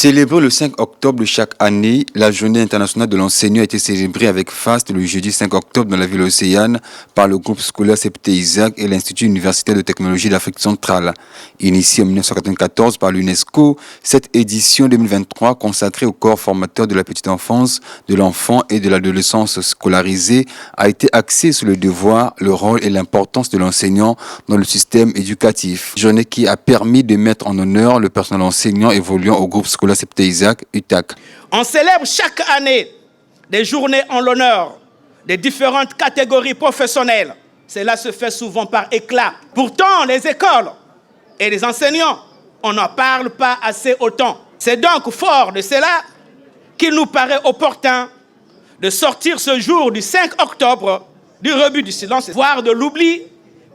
Célébrée le 5 octobre de chaque année, la Journée internationale de l'enseignant a été célébrée avec faste le jeudi 5 octobre dans la ville océane par le groupe scolaire CEPT Isaac et l'Institut universitaire de technologie d'Afrique centrale. Initiée en 1994 par l'UNESCO, cette édition 2023 consacrée au corps formateur de la petite enfance, de l'enfant et de l'adolescence scolarisée a été axée sur le devoir, le rôle et l'importance de l'enseignant dans le système éducatif. Journée qui a permis de mettre en honneur le personnel enseignant évoluant au groupe scolaire CEPT Isaac, UTAC. On célèbre chaque année des journées en l'honneur des différentes catégories professionnelles. Cela se fait souvent par éclat. Pourtant, les écoles et les enseignants, on n'en parle pas assez autant. C'est donc fort de cela qu'il nous paraît opportun de sortir ce jour du 5 octobre du rebut du silence, voire de l'oubli,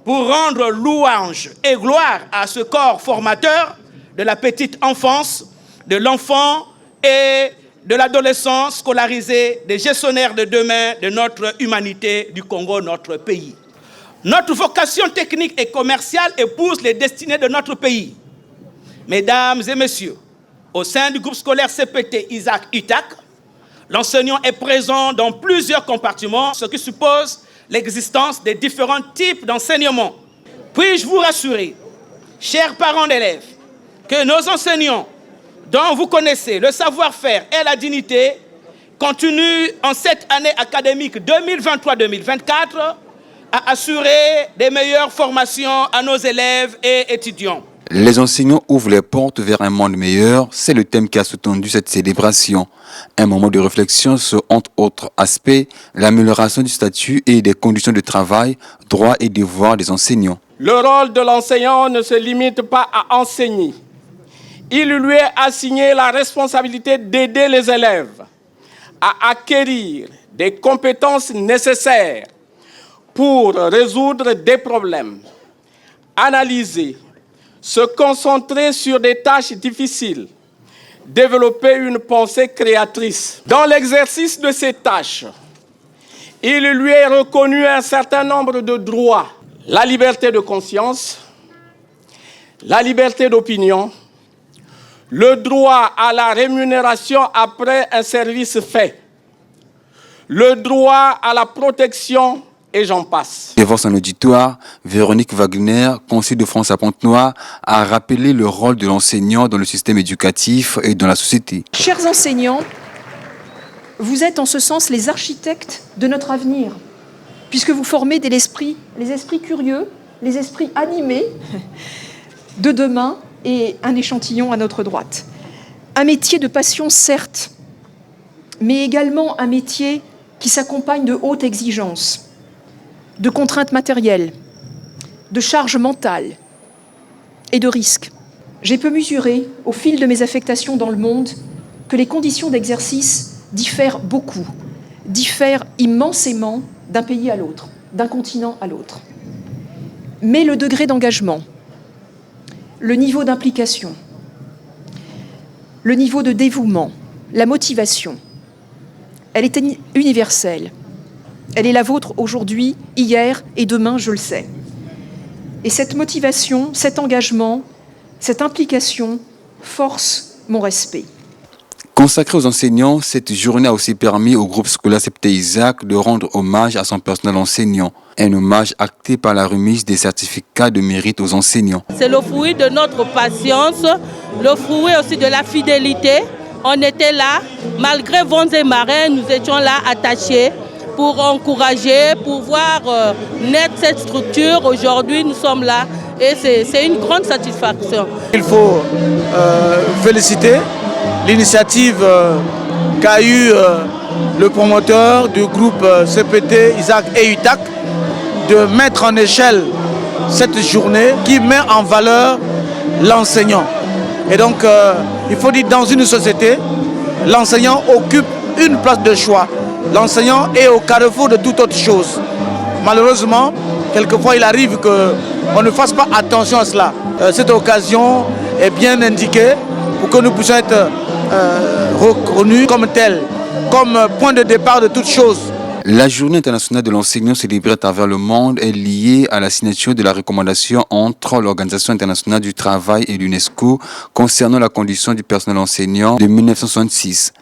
pour rendre louange et gloire à ce corps formateur de la petite enfance, de l'enfant et de l'adolescence scolarisée, des gestionnaires de demain de notre humanité, du Congo, notre pays. Notre vocation technique et commerciale épouse les destinées de notre pays. Mesdames et messieurs, au sein du groupe scolaire CEPT Isaac UTAC, l'enseignant est présent dans plusieurs compartiments, ce qui suppose l'existence des différents types d'enseignement. Puis-je vous rassurer, chers parents d'élèves, que nos enseignants, dont vous connaissez le savoir-faire et la dignité, continuent en cette année académique 2023-2024 à assurer des meilleures formations à nos élèves et étudiants. Les enseignants ouvrent les portes vers un monde meilleur, c'est le thème qui a sous-tendu cette célébration. Un moment de réflexion sur, entre autres aspects, l'amélioration du statut et des conditions de travail, droits et devoirs des enseignants. Le rôle de l'enseignant ne se limite pas à enseigner. Il lui est assigné la responsabilité d'aider les élèves à acquérir des compétences nécessaires pour résoudre des problèmes, analyser, se concentrer sur des tâches difficiles, développer une pensée créatrice. Dans l'exercice de ces tâches, il lui est reconnu un certain nombre de droits. La liberté de conscience, la liberté d'opinion, le droit à la rémunération après un service fait, le droit à la protection et j'en passe. Devant son auditoire, Véronique Wagner, conseillère de France à Pointe-Noire, a rappelé le rôle de l'enseignant dans le système éducatif et dans la société. Chers enseignants, vous êtes en ce sens les architectes de notre avenir, puisque vous formez les esprits curieux, les esprits animés de demain et un échantillon à notre droite. Un métier de passion, certes, mais également un métier qui s'accompagne de hautes exigences, de contraintes matérielles, de charges mentales et de risques. J'ai pu mesurer, au fil de mes affectations dans le monde, que les conditions d'exercice diffèrent beaucoup, diffèrent immensément d'un pays à l'autre, d'un continent à l'autre. Mais le degré d'engagement, le niveau d'implication, le niveau de dévouement, la motivation, elle est universelle. Elle est la vôtre aujourd'hui, hier et demain, je le sais. Et cette motivation, cet engagement, cette implication force mon respect. Consacrée aux enseignants, cette journée a aussi permis au groupe scolaire CEPT Isaac de rendre hommage à son personnel enseignant. Un hommage acté par la remise des certificats de mérite aux enseignants. C'est le fruit de notre patience, le fruit aussi de la fidélité. On était là, malgré vents et marées, nous étions là attachés pour encourager, pour voir naître cette structure. Aujourd'hui, nous sommes là et c'est une grande satisfaction. Il faut féliciter l'initiative qu'a eu le promoteur du groupe CEPT Isaac et UTAC de mettre en échelle cette journée qui met en valeur l'enseignant. Et donc, il faut dire que dans une société, l'enseignant occupe une place de choix. L'enseignant est au carrefour de toute autre chose. Malheureusement, quelquefois, il arrive qu'on ne fasse pas attention à cela. Cette occasion est bien indiquée pour que nous puissions être reconnus comme tels, comme point de départ de toute chose. La journée internationale de l'enseignant célébrée à travers le monde est liée à la signature de la recommandation entre l'Organisation internationale du travail et l'UNESCO concernant la condition du personnel enseignant de 1966.